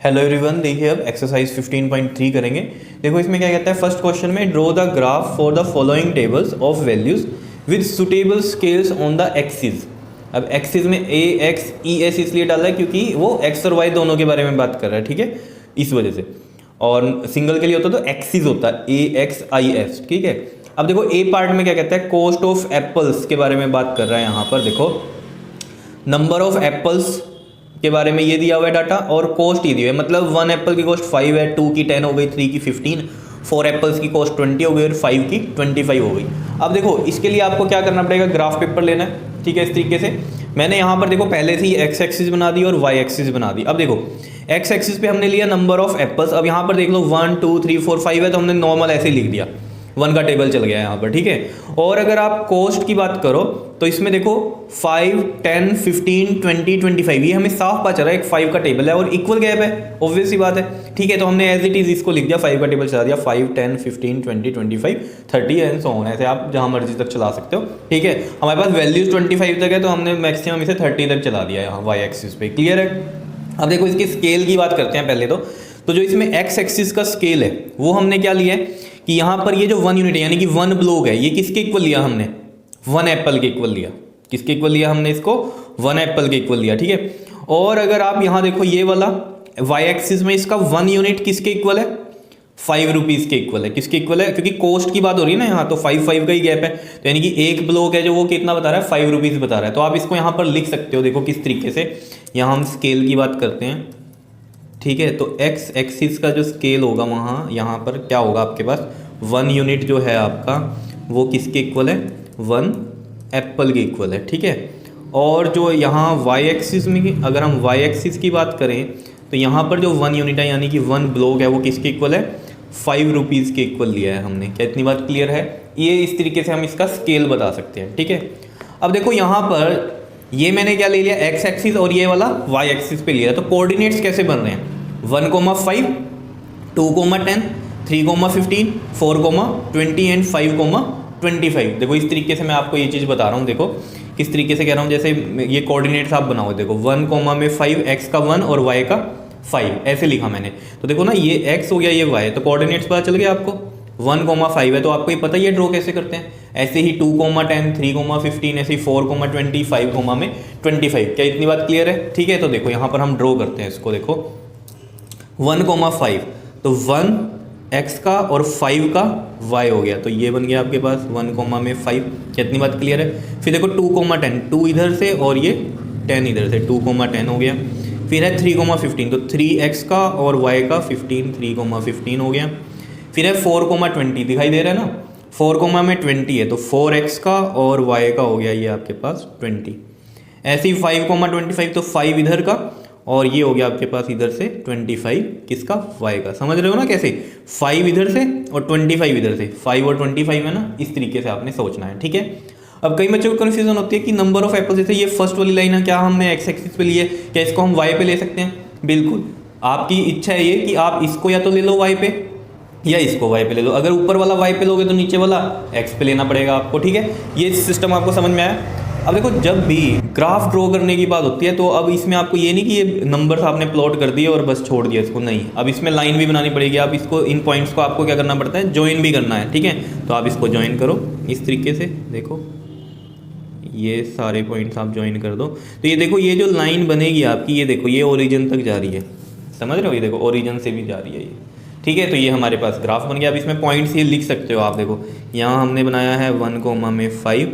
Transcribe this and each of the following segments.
Hello everyone, देखिए अब exercise 15.3 करेंगे। देखो इसमें क्या कहता है, फर्स्ट क्वेश्चन में draw the graph for the following tables of values with suitable scales on the axis. अब एक्सिस में ए एक्स ई एस इसलिए डाला है क्योंकि वो एक्स और वाई दोनों के बारे में बात कर रहा है, ठीक है, इस वजह से। और सिंगल के लिए होता तो एक्सिस होता है ए एक्स आई एस, ठीक है। अब देखो ए पार्ट में क्या कहता है, कॉस्ट ऑफ एप्पल्स के बारे में बात कर रहा है। यहाँ पर देखो नंबर ऑफ एप्पल्स के बारे में ये दिया हुआ है डाटा, और कॉस्ट ये दी हुई है, मतलब 1 एप्पल की कॉस्ट 5 है, 2 की 10 हो गई, 3 की 15, 4 एप्पल्स की कॉस्ट 20 हो गई और 5 की 25 हो गई। अब देखो इसके लिए आपको क्या करना पड़ेगा, ग्राफ पेपर लेना है, ठीक है। इस तरीके से मैंने यहाँ पर देखो पहले से ही एक्स एक्सिस बना दी और वाई एक्सिस बना दी। अब देखो एक्स एक्सिस पे हमने लिया नंबर ऑफ एप्पल्स। अब यहाँ पर देख लो 1 2 3 4 5 है, तो हमने नॉर्मल ऐसे ही लिख दिया, 1 का टेबल चल गया यहाँ पर, ठीक है। और अगर आप कॉस्ट की बात करो तो इसमें देखो 5 10 15 20 25 ये हमें साफ पता चल रहा है, एक 5 का टेबल है और इक्वल गैप है, ऑब्वियस सी बात है, ठीक है। तो हमने एज इट इज इसको लिख दिया, 5 का टेबल चला दिया, 5 10 15 20 25 30 एंड सो ऑन, ऐसे आप जहाँ मर्जी तक चला सकते हो, ठीक है। हमारे पास वैल्यूज 25 तक है तो हमने मैक्सिमम इसे 30 तक चला दिया यहाँ वाई एक्सिस पे, क्लियर है। अब देखो इसकी स्केल की बात करते हैं पहले तो जो इसमें एक्स एक्सिस का स्केल है वो हमने क्या लिया है कि यहाँ पर ये जो 1 यूनिट है यानी कि 1 ब्लॉक है, ये किसके इक्वल लिया हमने, 1 एप्पल के इक्वल लिया। किसके इक्वल लिया हमने इसको, 1 एप्पल के इक्वल लिया, ठीक है। और अगर आप यहाँ देखो ये वाला वाई एक्सिस में इसका 1 यूनिट किसके इक्वल है, 5 रुपीज़ के इक्वल है। किसके इक्वल है, क्योंकि कॉस्ट की बात हो रही है ना यहाँ, तो 5 का ही गैप है, तो यानी कि एक ब्लॉक है जो वो कितना बता रहा है, 5 रुपीज़ बता रहा है। तो आप इसको यहाँ पर लिख सकते हो, देखो किस तरीके से। यहाँ हम स्केल की बात करते हैं, ठीक है। तो एक्स एक्सिस का जो स्केल होगा वहाँ यहाँ पर क्या होगा आपके पास, 1 यूनिट जो है आपका वो किसके इक्वल है, 1 एप्पल के इक्वल है, ठीक है। और जो यहाँ वाई एक्सिस में अगर हम वाई एक्सिस की बात करें तो यहाँ पर जो 1 यूनिट है यानी कि 1 ब्लॉक है वो किसके इक्वल है, 5 रुपीज़ के इक्वल लिया है हमने। क्या इतनी बात क्लियर है, ये इस तरीके से हम इसका स्केल बता सकते हैं, ठीक है। अब देखो यहाँ पर ये मैंने क्या ले लिया, एक्स एक्सिस, और ये वाला वाई एक्सिस पे लिया, तो कोऑर्डिनेट्स कैसे बन रहे हैं, 1,5 2,10 3,15 4,20 एंड 5,25। देखो इस तरीके से मैं आपको ये चीज़ बता रहा हूँ, देखो किस तरीके से कह रहा हूँ, जैसे ये कोऑर्डिनेट्स आप बनाओ, देखो 1,5 एक्स का 1 और वाई का 5 ऐसे लिखा मैंने। तो देखो ना ये एक्स हो गया, ये वाई, तो कोऑर्डिनेट्स पता चल गया आपको, 1,5 है तो आपको ये पता ही है ड्रॉ कैसे करते हैं। ऐसे ही 2,10 3,15 ऐसे ही 4,20 5,25। क्या इतनी बात क्लियर है, ठीक है। तो देखो यहाँ पर हम ड्रॉ करते हैं इसको, देखो 1,5 तो 1 एक्स का और 5 का वाई हो गया, तो ये बन गया आपके पास 1,5। क्या इतनी बात क्लियर है। फिर देखो 2,10 2 इधर से और ये 10 इधर से, 2,10 हो गया। फिर है 3,15 तो 3 एक्स का और वाई का 15 3,15 हो गया। फिर है 4,20 दिखाई दे रहा है ना, 4,20 है तो 4 एक्स का और वाई का हो गया ये आपके पास 20। ऐसे ही 5,25 तो 5 इधर का और ये हो गया आपके पास इधर से 25 किसका, वाई का। समझ रहे हो ना कैसे, 5 इधर से और 25 इधर से, 5 और 25 है ना, इस तरीके से आपने सोचना है, ठीक है। अब कई बच्चों को कन्फ्यूजन होती है कि नंबर ऑफ एप्पल, जैसे ये फर्स्ट वाली लाइन है, क्या हमने एक्स एक्सिस पे लिए, क्या इसको हम वाई पे ले सकते हैं, बिल्कुल आपकी इच्छा है ये कि आप इसको या तो ले लो वाई पे या इसको वाई पे ले लो। अगर ऊपर वाला वाई पे लोगे तो नीचे वाला एक्स पे लेना पड़ेगा आपको, ठीक है। ये सिस्टम आपको समझ में आया। अब देखो जब भी ग्राफ ड्रॉ करने की बात होती है तो अब इसमें आपको ये नहीं कि ये नंबर्स आपने प्लॉट कर दिए और बस छोड़ दिया इसको, नहीं, अब इसमें लाइन भी बनानी पड़ेगी। आप इसको इन पॉइंट्स को आपको क्या करना पड़ता है, ज्वाइन भी करना है, ठीक है। तो आप इसको ज्वाइन करो इस तरीके से, देखो ये सारे पॉइंट्स आप ज्वाइन कर दो। तो ये देखो ये जो लाइन बनेगी आपकी, ये देखो ये ओरिजिन तक जा रही है, समझ रहे हो, ये देखो ओरिजिन से भी जा रही है ये, ठीक है। तो ये हमारे पास ग्राफ बन गया। अब इसमें पॉइंट्स ये लिख सकते हो आप, देखो यहाँ हमने बनाया है 1,5,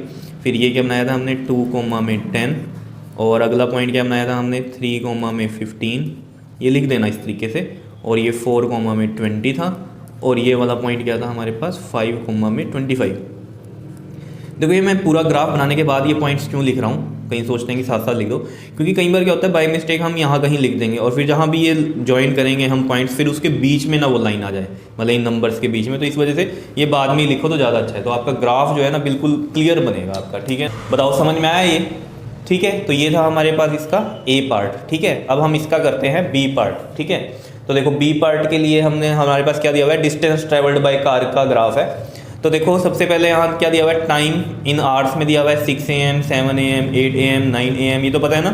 फिर ये क्या बनाया था हमने 2,10, और अगला पॉइंट क्या बनाया था हमने 3,15, ये लिख देना इस तरीके से। और ये 4,20 था, और ये वाला पॉइंट क्या था हमारे पास 5,25। देखो ये मैं पूरा ग्राफ बनाने के बाद ये पॉइंट्स क्यों लिख रहा हूँ, कहीं सोचते हैं कि साथ साथ लिख दो, क्योंकि कई बार क्या होता है बाय मिस्टेक हम यहाँ कहीं लिख देंगे और फिर जहाँ भी ये ज्वाइन करेंगे हम पॉइंट्स, फिर उसके बीच में ना वो लाइन आ जाए, मतलब इन नंबर्स के बीच में, तो इस वजह से ये बाद में लिखो तो ज़्यादा अच्छा है। तो आपका ग्राफ जो है ना बिल्कुल क्लियर बनेगा आपका, ठीक है। बताओ समझ में आया ये, ठीक है। तो ये था हमारे पास इसका ए पार्ट, ठीक है। अब हम इसका करते हैं बी पार्ट, ठीक है। तो देखो बी पार्ट के लिए हमारे पास क्या दिया हुआ है, डिस्टेंस ट्रेवल्ड बाय कार का ग्राफ है। तो देखो सबसे पहले यहाँ क्या दिया हुआ है, टाइम इन आवर्स में दिया हुआ है 6 AM 7 AM 8 AM 9 AM, ये तो पता है ना,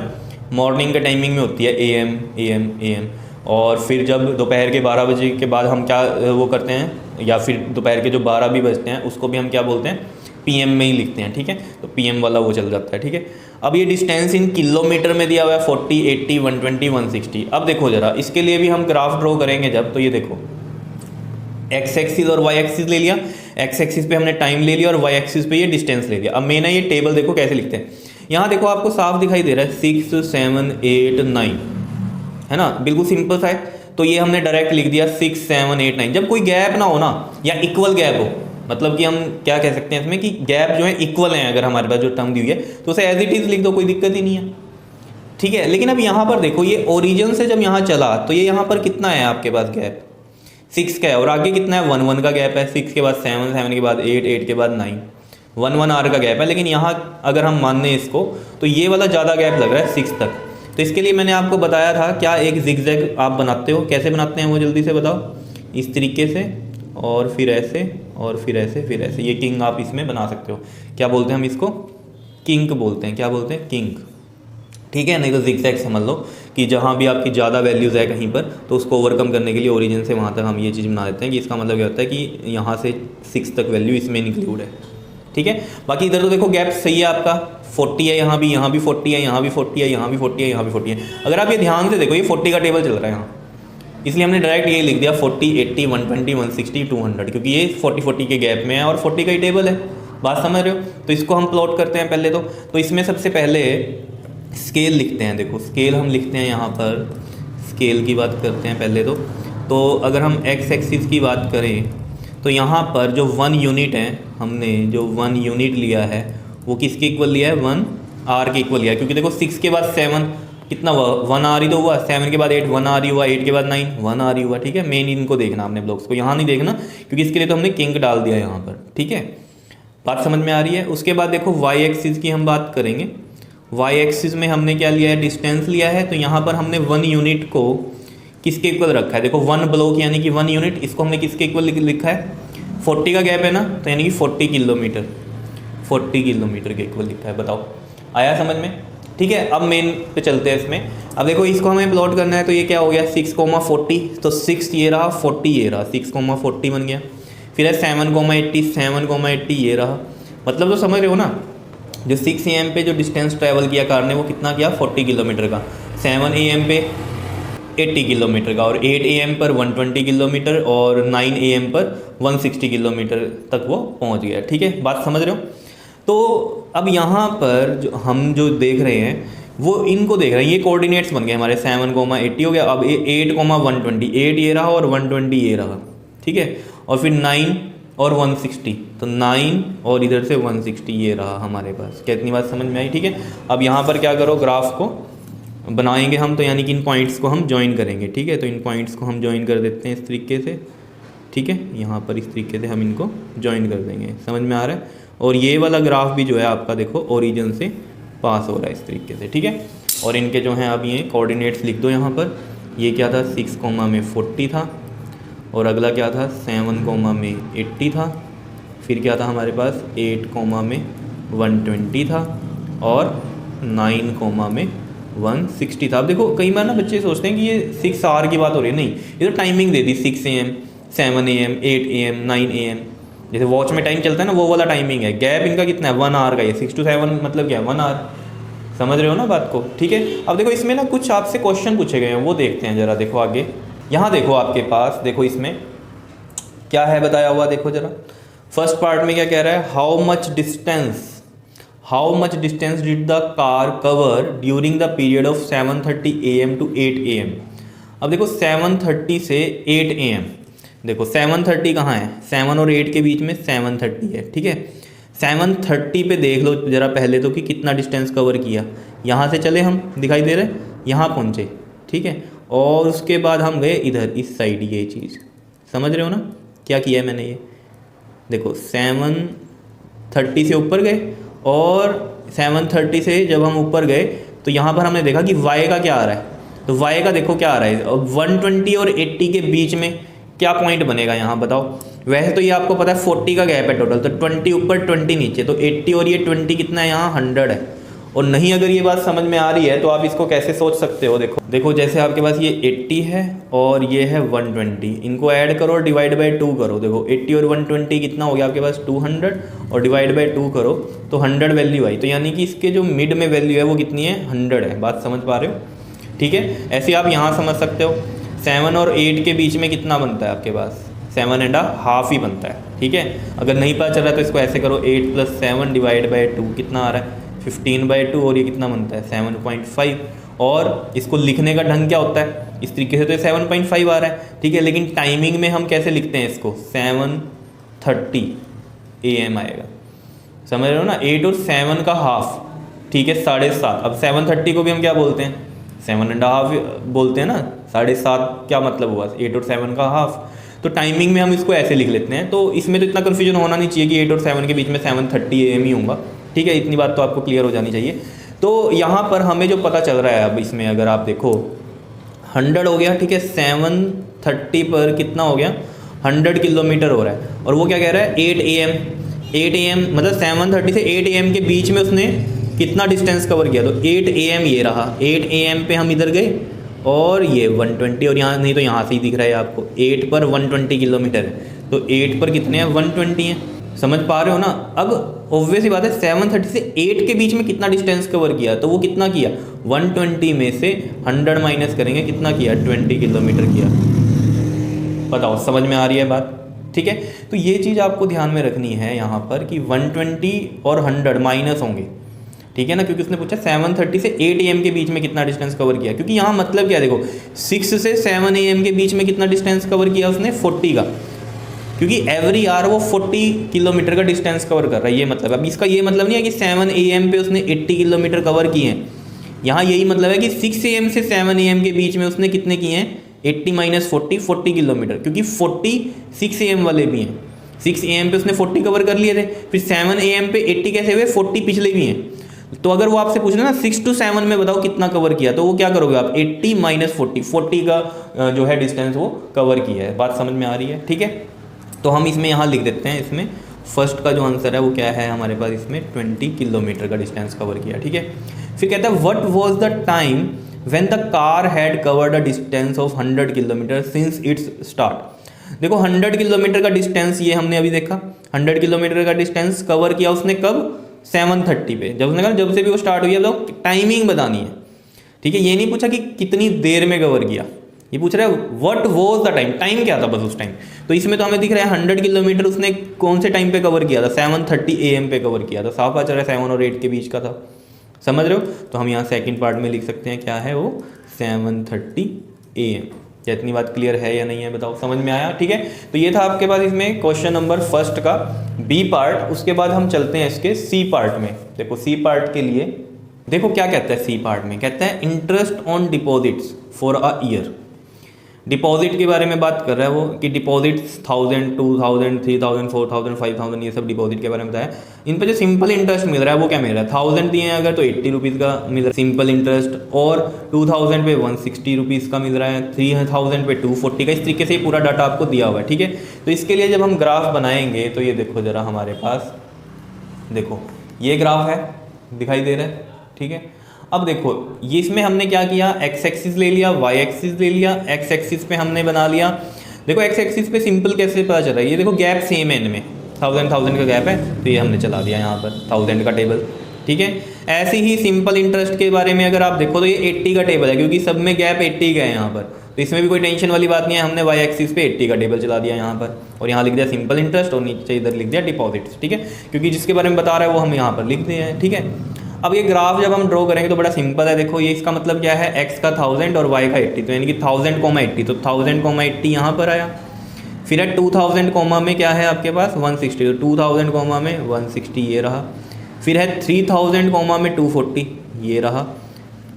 मॉर्निंग के टाइमिंग में होती है AM AM AM। और फिर जब दोपहर के 12 बजे के बाद हम क्या वो करते हैं, या फिर दोपहर के जो 12 भी बजते हैं उसको भी हम क्या बोलते हैं, पीएम में ही लिखते हैं, ठीक है। तो पीएम वाला वो चल जाता है, ठीक है। अब ये डिस्टेंस इन किलोमीटर में दिया हुआ है 40, 80, 120, 160। अब देखो जरा, इसके लिए भी हम ग्राफ ड्रॉ करेंगे जब, तो ये देखो एक्स एक्सिस और वाई एक्सिस ले लिया, एक्स एक्सिस पे हमने टाइम ले लिया और वाई एक्सिस पे ये डिस्टेंस ले लिया। अब मैंने ये टेबल देखो कैसे लिखते हैं, यहाँ देखो आपको साफ दिखाई दे रहा है 6, 7, 8, 9, है ना, बिल्कुल सिंपल सा है। तो ये हमने डायरेक्ट लिख दिया 6, 7, 8, 9। जब कोई गैप ना हो ना, या इक्वल गैप हो, मतलब कि हम क्या कह सकते हैं इसमें कि गैप जो है इक्वल है, अगर हमारे पास जो टर्म दी हुई है तो उसे एज इट इज लिख दो, कोई दिक्कत ही नहीं है, ठीक है। लेकिन अब यहाँ पर देखो, ये ओरिजिन से जब यहाँ चला तो ये यहाँ पर कितना है आपके पास गैप, 6 का है, और आगे कितना है 1, 1 का गैप है, 6 के बाद 7, 7 के बाद 8, 8 के बाद 9, 1, 1 आर का गैप है। लेकिन यहाँ अगर हम मान लें इसको, तो ये वाला ज़्यादा गैप लग रहा है 6 तक। तो इसके लिए मैंने आपको बताया था क्या, एक जिगजैग आप बनाते हो, कैसे बनाते हैं वो जल्दी से बताओ, इस तरीके से, और फिर ऐसे, और फिर ऐसे, फिर ऐसे, ये किंग आप इसमें बना सकते हो। क्या बोलते हैं हम इसको, किंग बोलते हैं, क्या बोलते हैं, किंग, ठीक है। नहीं तो जिगजैग समझ लो कि जहाँ भी आपकी ज़्यादा वैल्यूज़ है कहीं पर, तो उसको ओवरकम करने के लिए ओरिजिन से वहाँ तक हम ये चीज़ बना देते हैं कि इसका मतलब क्या होता है कि यहाँ से 6 तक वैल्यू इसमें इंक्लूड है, ठीक है। बाकी इधर तो देखो गैप सही है आपका, 40 है, यहाँ भी 40 है, यहाँ भी 40 है, यहाँ भी 40 है, यहाँ भी 40 है। अगर आप ये ध्यान से देखो, ये 40 का टेबल चल रहा है यहाँ, इसलिए हमने डायरेक्ट ये लिख दिया 40, 80, 120, 160, 200, क्योंकि ये 40 के गैप में है और 40 का ही टेबल है, बात समझ रहे हो। तो इसको हम प्लॉट करते हैं पहले तो इसमें सबसे पहले स्केल लिखते हैं। देखो स्केल हम लिखते हैं, यहाँ पर स्केल की बात करते हैं पहले तो अगर हम एक्स एक्सिस की बात करें तो यहाँ पर जो 1 यूनिट है, हमने जो 1 यूनिट लिया है वो किसके इक्वल लिया है, 1 आर के इक्वल लिया है। क्योंकि देखो 6 के बाद 7 कितना हुआ, 1 आर ही तो हुआ, 7 के बाद 8 1 आर ही हुआ, 8 के बाद 9 1 आर ही हुआ, ठीक है। मेन इनको देखना आपने ब्लॉक्स को, यहाँ नहीं देखना, क्योंकि इसके लिए तो हमने किंग डाल दिया यहाँ पर, ठीक है। बात समझ में आ रही है। उसके बाद देखो वाई एक्सिस की हम बात करेंगे। वाई एक्सिस में हमने क्या लिया है, डिस्टेंस लिया है। तो यहाँ पर हमने 1 यूनिट को किसके इक्वल रखा है, देखो 1 ब्लॉक यानी कि 1 यूनिट, इसको हमने किसके इक्वल लिखा है, 40 का गैप है ना, तो यानी कि 40 किलोमीटर, 40 किलोमीटर के इक्वल लिखा है। बताओ आया समझ में, ठीक है। अब मेन पे चलते हैं इसमें। अब देखो इसको हमें प्लॉट करना है, तो ये क्या हो गया 6,40, तो 6 ये रहा, 40 ये रहा, 6,40 बन गया। फिर है 7,80, 7,80 ये रहा। मतलब तो समझ रहे हो ना, जो 6 AM पे जो डिस्टेंस ट्रैवल किया कार ने वो कितना किया, 40 किलोमीटर का, 7 AM पे 80 किलोमीटर का, और 8 AM पर 120 किलोमीटर, और 9 AM पर 160 किलोमीटर तक वो पहुंच गया, ठीक है। बात समझ रहे हो। तो अब यहाँ पर जो हम जो देख रहे हैं वो इनको देख रहे हैं, ये कोऑर्डिनेट्स बन गए हमारे, 7,80 हो गया। अब ये 8,120, 8 ये रहा और 120 ये रहा, ठीक है। और फिर 9 और 160, तो 9 और इधर से 160 ये रहा हमारे पास। क्या इतनी बात समझ में आई, ठीक है। अब यहाँ पर क्या करो, ग्राफ को बनाएंगे हम, तो यानी कि इन पॉइंट्स को हम ज्वाइन करेंगे, ठीक है। तो इन पॉइंट्स को हम ज्वाइन कर देते हैं इस तरीके से, ठीक है। यहाँ पर इस तरीके से हम इनको ज्वाइन कर देंगे, समझ में आ रहा है। और ये वाला ग्राफ भी जो है आपका देखो ओरिजिन से पास हो रहा है इस तरीके से, ठीक है। और इनके जो हैं अब ये कोऑर्डिनेट्स लिख दो यहाँ पर। ये क्या था, 6,40 था, और अगला क्या था 7,80 था, फिर क्या था हमारे पास 8,120 था, और 9,160 था। अब देखो कई बार ना बच्चे सोचते हैं कि ये 6 आवर की बात हो रही है, नहीं, ये तो timing they the, 6 AM, 7 AM, 8 AM, 9 AM, जैसे वॉच में टाइम चलता है ना, वो वाला टाइमिंग है। गैप इनका कितना है, 1 आवर का। ये 6 to 7 मतलब क्या है, 1 आवर, समझ रहे हो ना बात को, ठीक है। अब देखो इसमें ना कुछ आपसे क्वेश्चन पूछे गए हैं, वो देखते हैं जरा। देखो आगे यहाँ देखो आपके पास, देखो इसमें क्या है बताया हुआ, देखो जरा। फर्स्ट पार्ट में क्या कह रहा है, how much distance did the car cover during the period of 7:30 AM to 8 AM। अब देखो 7:30 से 8 AM, देखो 7:30 कहाँ है, 7 और 8 के बीच में 7:30 है, ठीक है। 7:30 पे देख लो जरा पहले तो कि कितना डिस्टेंस कवर किया। यहाँ से चले हम, दिखाई दे रहे, यहाँ पहुँचे, ठीक है। और उसके बाद हम गए इधर इस साइड, ये चीज़ समझ रहे हो ना क्या किया है मैंने। ये देखो 7:30 से ऊपर गए, और 7:30 से जब हम ऊपर गए तो यहाँ पर हमने देखा कि y का क्या आ रहा है। तो y का देखो क्या आ रहा है, अब 120 और 80 के बीच में क्या पॉइंट बनेगा यहाँ बताओ। वैसे तो ये आपको पता है 40 का गैप है टोटल, तो 20 ऊपर 20 नीचे, तो 80 और ये 20 कितना है यहाँ 100 है। और नहीं अगर ये बात समझ में आ रही है तो आप इसको कैसे सोच सकते हो, देखो जैसे आपके पास ये 80 है और ये है 120, इनको ऐड करो और डिवाइड बाय 2 करो। देखो 80 और 120 कितना हो गया आपके पास 200, और डिवाइड बाय 2 करो तो 100 वैल्यू आई। तो यानी कि इसके जो मिड में वैल्यू है वो कितनी है, 100 है। बात समझ पा रहे हो? ठीक है, ऐसे आप यहाँ समझ सकते हो। 7 और 8 के बीच में कितना बनता है आपके पास, 7.5 ही बनता है। ठीक है, अगर नहीं पता चल रहा तो इसको ऐसे करो, 8 + 7 डिवाइड बाय 2 कितना आ रहा है 15/2, और ये कितना बनता है 7.5। और इसको लिखने का ढंग क्या होता है, इस तरीके से तो 7.5 आ रहा है। ठीक है, लेकिन टाइमिंग में हम कैसे लिखते हैं इसको, 7:30 AM आएगा। समझ रहे हो ना, 8 और 7 का हाफ, ठीक है 7:30। अब 7:30 को भी हम क्या बोलते हैं, 7.5 बोलते हैं ना। 7:30 क्या मतलब हुआ, 8 और 7 का हाफ। तो टाइमिंग में हम इसको ऐसे लिख लेते हैं। तो इसमें तो इतना कन्फ्यूजन होना नहीं चाहिए कि 8 और 7 के बीच में 7:30 AM ही होगा। ठीक है, इतनी बात तो आपको क्लियर हो जानी चाहिए। तो यहाँ पर हमें जो पता चल रहा है, अब इसमें अगर आप देखो 100 हो गया। ठीक है, 7:30 पर कितना हो गया, 100 किलोमीटर हो रहा है। और वो क्या कह रहा है 8 AM, मतलब 7:30 से 8 AM के बीच में उसने कितना डिस्टेंस कवर किया। तो 8 AM ये रहा, 8 AM पे हम इधर गए और ये 120, और यहाँ नहीं तो यहाँ से ही दिख रहा है आपको 8 पर 120 किलोमीटर है। तो 8 पर कितने हैं, 120 हैं। समझ पा रहे हो ना। अब ऑब्वियस ही बात है 7:30 से 8 के बीच में कितना डिस्टेंस कवर किया, तो वो कितना किया, 120 में से 100 माइनस करेंगे, कितना किया 20 किलोमीटर किया। बताओ समझ में आ रही है बात? ठीक है, तो ये चीज़ आपको ध्यान में रखनी है यहाँ पर कि 120 और 100 माइनस होंगे। ठीक है ना, क्योंकि उसने पूछा 7:30 से 8 AM के बीच में कितना डिस्टेंस कवर किया। क्योंकि यहाँ मतलब क्या है, देखो 6 से 7 AM के बीच में कितना डिस्टेंस कवर किया उसने, 40 का। क्योंकि एवरी आवर वो 40 किलोमीटर का डिस्टेंस कवर कर रहा है, ये मतलब। अब इसका ये मतलब नहीं है कि 7 AM पे उसने 80 किलोमीटर कवर किए हैं। यहाँ यही मतलब है कि 6 AM से 7 AM के बीच में उसने कितने किए हैं, 80 माइनस 40 किलोमीटर। क्योंकि 40 6 AM वाले भी हैं, 6 AM पे उसने 40 कवर कर लिए थे, फिर 7 AM पे 80 कैसे हुए, 40 पिछले भी हैं। तो अगर वो आपसे पूछ रहे ना 6 to 7 में बताओ कितना कवर किया, तो वो क्या करोगे आप, 80 माइनस 40 का जो है डिस्टेंस वो कवर किया है। बात समझ में आ रही है? ठीक है, तो हम इसमें यहाँ लिख देते हैं, इसमें फर्स्ट का जो आंसर है वो क्या है हमारे पास, इसमें 20 किलोमीटर का डिस्टेंस कवर किया। ठीक है, फिर कहता है what was the time when the car had covered a distance of 100 kilometre since it's start. देखो 100 किलोमीटर का डिस्टेंस ये हमने अभी देखा, 100 किलोमीटर का डिस्टेंस कवर किया उसने कब, 7:30 पे। जब उसने कहा जब से भी वो स्टार्ट हुई है तो टाइमिंग बतानी है। ठीक है, ये नहीं पूछा कि कितनी देर में कवर किया, ये पूछ रहा है what was the time, time क्या था बस उस टाइम। तो इसमें तो हमें दिख रहा है 100 किलोमीटर उसने कौन से टाइम पे कवर किया था, 7:30 AM पे कवर किया था। साफ बात चल रहा है 7 और 8 के बीच का था। समझ रहे हो? तो हम यहाँ सेकंड पार्ट में लिख सकते हैं क्या है वो, 7:30 AM। क्या इतनी बात क्लियर है या नहीं है, बताओ समझ में आया? ठीक है, तो ये था आपके पास इसमें क्वेश्चन नंबर फर्स्ट का बी पार्ट। उसके बाद हम चलते हैं इसके सी पार्ट में। देखो सी पार्ट के लिए देखो क्या कहता है सी पार्ट में, कहता है interest on deposits for a year. Deposit के बारे में बात कर रहा है वो कि डिपॉजिट्स 1000, 2000, 3000, 4000, 5000 ये सब डिपॉजिट के बारे में बताया। इन पर जो सिंपल इंटरेस्ट मिल रहा है वो क्या मिल रहा है, 1000 दिए हैं अगर तो 80 रुपीज़ का मिल रहा है सिंपल इंटरेस्ट, और 2000 पे 160 रुपीज़ का मिल रहा है, 3000 पे 240 का। इस तरीके से पूरा डाटा आपको दिया हुआ है। ठीक है, तो इसके लिए जब हम ग्राफ बनाएंगे तो ये देखो ज़रा हमारे पास, देखो ये ग्राफ है दिखाई दे रहा है। ठीक है, अब देखो ये इसमें हमने क्या किया, एक्स एक्सिस ले लिया, वाई एक्सिस ले लिया, एक्स एक्सिस पे हमने बना लिया। देखो एक्स एक्सिस पे सिंपल कैसे पता चल रहा है, ये देखो गैप सेम है इनमें, 1000 का गैप है, तो ये हमने चला दिया यहाँ पर 1000 का टेबल। ठीक है, ऐसे ही सिंपल इंटरेस्ट के बारे में अगर आप देखो तो ये 80 का टेबल है, क्योंकि सब में गैप 80 का है यहाँ पर, तो इसमें भी कोई टेंशन वाली बात नहीं है। हमने वाई एक्सिस पे 80 का टेबल चला दिया यहाँ पर, और यहाँ लिख दिया सिंपल इंटरेस्ट, और नीचे इधर लिख दिया डिपॉजिट्स। ठीक है, क्योंकि जिसके बारे में बता रहा है वो हम यहाँ पर लिख दिए हैं। ठीक है, अब ये ग्राफ जब हम ड्रॉ करेंगे तो बड़ा सिंपल है। देखो ये इसका मतलब क्या है, x का 1000 और y का 80, तो यानी कि 1000, 80, तो 1000, 80 यहाँ पर आया। फिर है 2000 कॉमा में क्या है आपके पास 160, तो 2000 कॉमा में 160 ये रहा। फिर है 3000 कॉमा में 240 ये रहा,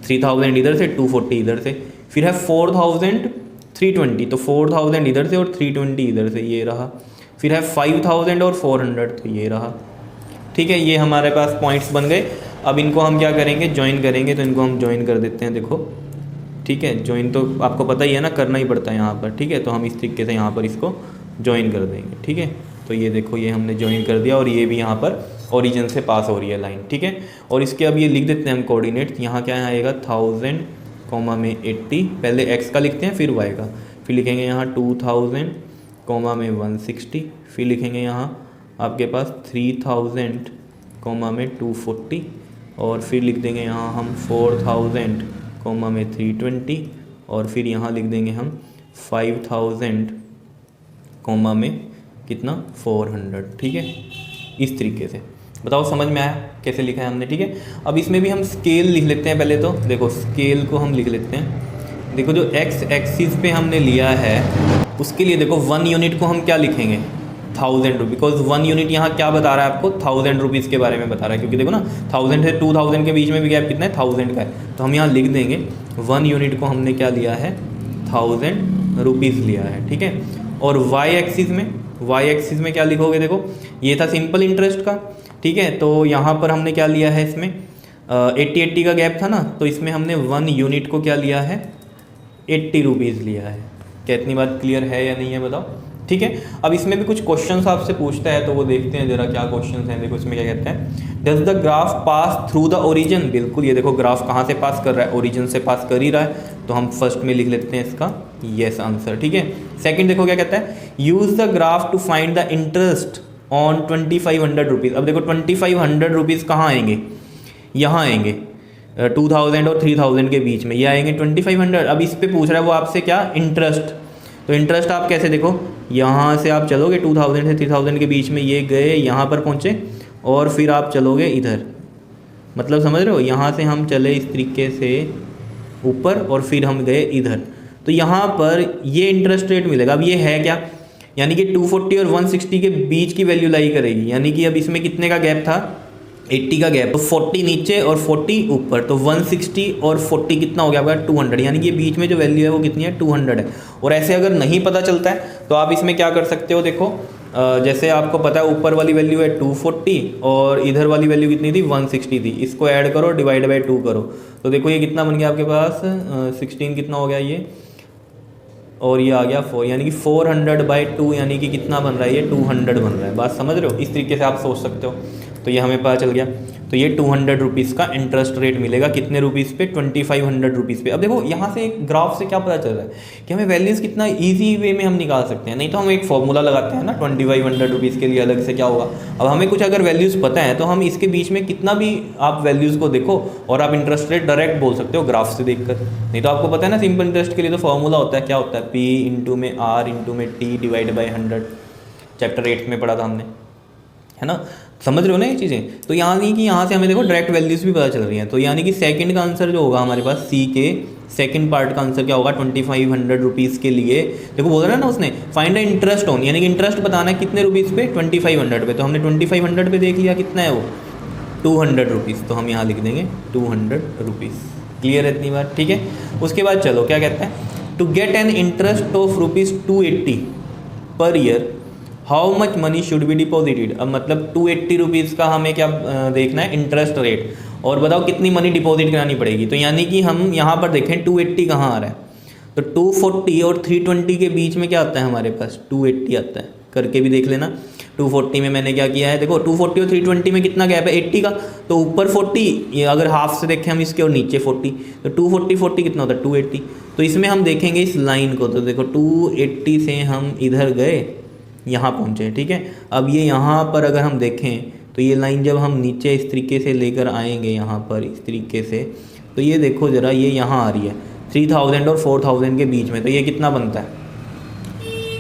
3000 इधर से 240 इधर से। फिर है 4000 320, तो 4000 इधर से और 320 इधर से ये रहा। फिर है 5000 और 400, तो ये रहा। ठीक है, ये हमारे पास पॉइंट्स बन गए। अब इनको हम क्या करेंगे, ज्वाइन करेंगे, तो इनको हम ज्वाइन कर देते हैं। देखो ठीक है, ज्वाइन तो आपको पता ही है ना, करना ही पड़ता है यहाँ पर। ठीक है, तो हम इस तरीके से यहाँ पर इसको ज्वाइन कर देंगे। ठीक है, तो ये देखो ये हमने ज्वाइन कर दिया और ये भी यहाँ पर ओरिजिन से पास हो रही है लाइन, ठीक है। और इसके अब ये लिख देते हैं हम कोऑर्डिनेट, यहाँ क्या आएगा 1000 कॉमा में 80, पहले x का लिखते हैं फिर y का, फिर लिखेंगे यहाँ 2000 कॉमा में 160, फिर लिखेंगे यहाँ आपके पास 3000 कॉमा में 240, और फिर लिख देंगे यहाँ हम 4000 कॉमा में 320, और फिर यहाँ लिख देंगे हम 5000 कॉमा में कितना 400, ठीक है। इस तरीके से बताओ समझ में आया कैसे लिखा है हमने, ठीक है। अब इसमें भी हम स्केल लिख लेते हैं पहले, तो देखो स्केल को हम लिख लेते हैं। देखो जो x एक्सिस पे हमने लिया है उसके लिए देखो 1 यूनिट को हम क्या लिखेंगे 1000 रुपये, बिकॉज 1 यूनिट यहाँ क्या बता रहा है आपको 1000 रुपीज़ के बारे में बता रहा है, क्योंकि देखो ना 1000 से 2000 के बीच में भी गैप कितना है 1000 का है, तो हम यहाँ लिख देंगे 1 यूनिट को हमने क्या लिया है 1000 रुपीज़ लिया है, ठीक है। और y एक्सिस में क्या लिखोगे, देखो ये था सिंपल इंटरेस्ट का, ठीक है। तो यहाँ पर हमने क्या लिया है इसमें 80 का गैप था ना, तो इसमें हमने 1 यूनिट को क्या लिया है 80 रुपीज़ लिया है। क्या इतनी बात क्लियर है या नहीं है बताओ, ठीक है। अब इसमें भी कुछ क्वेश्चंस आपसे पूछता है, तो वो देखते हैं जरा क्या क्वेश्चंस हैं। देखो इसमें क्या कहते हैं, does the graph pass through the origin, बिल्कुल ये देखो ग्राफ कहाँ से पास कर रहा है, ओरिजिन से पास कर ही रहा है, तो हम फर्स्ट में लिख लेते हैं इसका येस आंसर, ठीक है। सेकंड देखो क्या कहता है, use the graph to find the interest on 2500 rupees. अब देखो 2500 रुपीज़ कहाँ आएंगे, यहाँ आएंगे 2000 और 3000 के बीच में, ये आएंगे 2500। अब इस पे पूछ रहा है वो आपसे क्या इंटरेस्ट, तो इंटरेस्ट आप कैसे देखो, यहाँ से आप चलोगे 2000 से 3000 के बीच में, ये गए यहाँ पर पहुँचे और फिर आप चलोगे इधर, मतलब समझ रहे हो, यहाँ से हम चले इस तरीके से ऊपर और फिर हम गए इधर, तो यहाँ पर ये इंटरेस्ट रेट मिलेगा। अब ये है क्या, यानी कि 240 और 160 के बीच की वैल्यू लाई करेगी, यानी कि अब इसमें कितने का गैप था 80 का गैप, तो 40 नीचे और 40 ऊपर, तो 160 और 40 कितना हो गया आपका 200, यानी कि बीच में जो वैल्यू है वो कितनी है 200 है। और ऐसे अगर नहीं पता चलता है तो आप इसमें क्या कर सकते हो, देखो जैसे आपको पता है ऊपर वाली वैल्यू है 240 और इधर वाली वैल्यू कितनी थी 160 थी, इसको ऐड करो डिवाइड बाई 2 करो, तो देखो ये कितना बन गया आपके पास 16 कितना हो गया ये, और ये आ गया 4, यानी कि 400/2, यानी कि कितना बन रहा है ये 200 बन रहा है। बात समझ रहे हो, इस तरीके से आप सोच सकते हो। तो ये हमें पता चल गया, तो ये 200 रुपीज़ का इंटरेस्ट रेट मिलेगा कितने रुपीज़ पे 2500 रुपीज़ पे। अब देखो यहाँ से एक ग्राफ से क्या पता चल रहा है कि हमें वैल्यूज़ कितना ईजी वे में हम निकाल सकते हैं, नहीं तो हम एक फॉर्मूला लगाते हैं ना 2500 रुपीज़ के लिए अलग से क्या होगा। अब हमें कुछ अगर वैल्यूज़ पता है तो हम इसके बीच में कितना भी आप वैल्यूज़ को देखो और आप इंटरेस्ट रेट डायरेक्ट बोल सकते हो ग्राफ से देख कर, नहीं तो आपको पता है ना सिंपल इंटरेस्ट के लिए तो फॉर्मूला होता है, क्या होता है P इंटू में R इंटू में T डिवाइड बाई 100, चैप्टर 8 में पढ़ा था हमने, है ना। समझ रहे हो ना ये चीज़ें। तो यानी कि यहाँ से हमें देखो डायरेक्ट वैल्यूज़ भी पता चल रही हैं, तो यानी कि सेकंड का आंसर जो होगा हमारे पास सी के सेकंड पार्ट का आंसर क्या होगा 2500 रुपीज़ के लिए। देखो बोल रहा है ना उसने फाइंड द इंटरेस्ट ऑन, यानी कि इंटरेस्ट बताना है कितने रुपीज़ पे 2500 पे, तो हमने 2500 पे देख लिया कितना है वो 200 रुपीज़, तो हम यहाँ लिख देंगे 200 रुपीज़। क्लियर है इतनी बात, ठीक है। उसके बाद चलो क्या कहते हैं, to get an interest of ₹280 per year how much money should be deposited. अब मतलब 280 रुपीज़ का हमें क्या देखना है इंटरेस्ट रेट, और बताओ कितनी मनी डिपॉजिट करानी पड़ेगी। तो यानी कि हम यहाँ पर देखें 280 कहाँ आ रहा है, तो 240 और 320 के बीच में क्या आता है हमारे पास 280 आता है, करके भी देख लेना। 240 में मैंने क्या किया है, देखो 240 और 320 में कितना गैप है 80 का, तो ऊपर 40, ये अगर हाफ से देखें हम इसके और नीचे 40, तो 240 कितना होता है 280। तो इसमें हम देखेंगे इस लाइन को, तो देखो 280 से हम इधर गए यहाँ पहुँचे, ठीक है। अब ये यहाँ पर अगर हम देखें तो ये लाइन जब हम नीचे इस तरीके से लेकर आएंगे यहाँ पर इस तरीके से, तो ये देखो ज़रा ये यहाँ आ रही है 3000 और 4000 के बीच में, तो ये कितना बनता है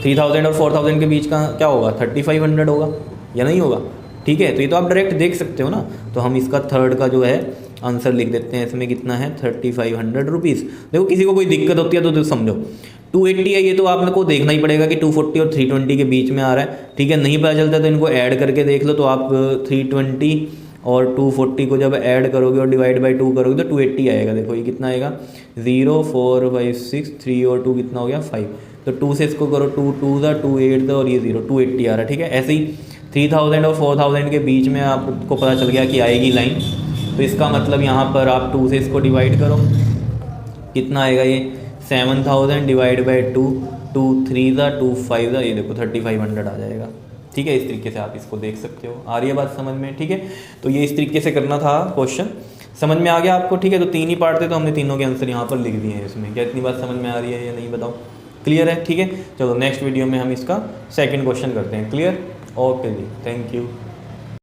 3000 और 4000 के बीच का क्या होगा 3500 होगा या नहीं होगा, ठीक है। तो ये तो आप डायरेक्ट देख सकते हो ना, तो हम इसका थर्ड का जो है आंसर लिख देते हैं, इसमें कितना है 3500 रुपीज़। देखो किसी को कोई दिक्कत होती है तो समझो 280 है, ये तो आप को देखना ही पड़ेगा कि 240 और 320 के बीच में आ रहा है, ठीक है। नहीं पता चलता तो इनको ऐड करके देख लो, तो आप 320 और 240 को जब ऐड करोगे और डिवाइड बाई 2 करोगे तो 280 आएगा। देखो ये कितना आएगा 0 4 5 6 3 और 2 कितना हो गया 5, तो 2 से इसको करो 2 2 दा 2 8 दा और ये 0 280 आ रहा है, ठीक है। ऐसे ही 3000 और 4000 के बीच में आपको पता चल गया कि आएगी लाइन, तो इसका मतलब यहाँ पर आप 2 से इसको डिवाइड करो, कितना आएगा ये 7000 डिवाइड बाई 2, 2 3 दा 2 5 दा, ये देखो 3500 आ जाएगा, ठीक है, इस तरीके से आप इसको देख सकते हो। आ रही है बात समझ में? ठीक है, तो ये इस तरीके से करना था क्वेश्चन। समझ में आ गया आपको? ठीक है, तो 3 ही पार्ट थे तो हमने तीनों के आंसर यहाँ पर लिख दिए हैं इसमें। क्या इतनी बात समझ में आ रही है या नहीं बताओ? क्लियर है? ठीक है, चलो नेक्स्ट वीडियो में हम इसका सेकंड क्वेश्चन करते हैं। क्लियर? ओके जी, थैंक यू।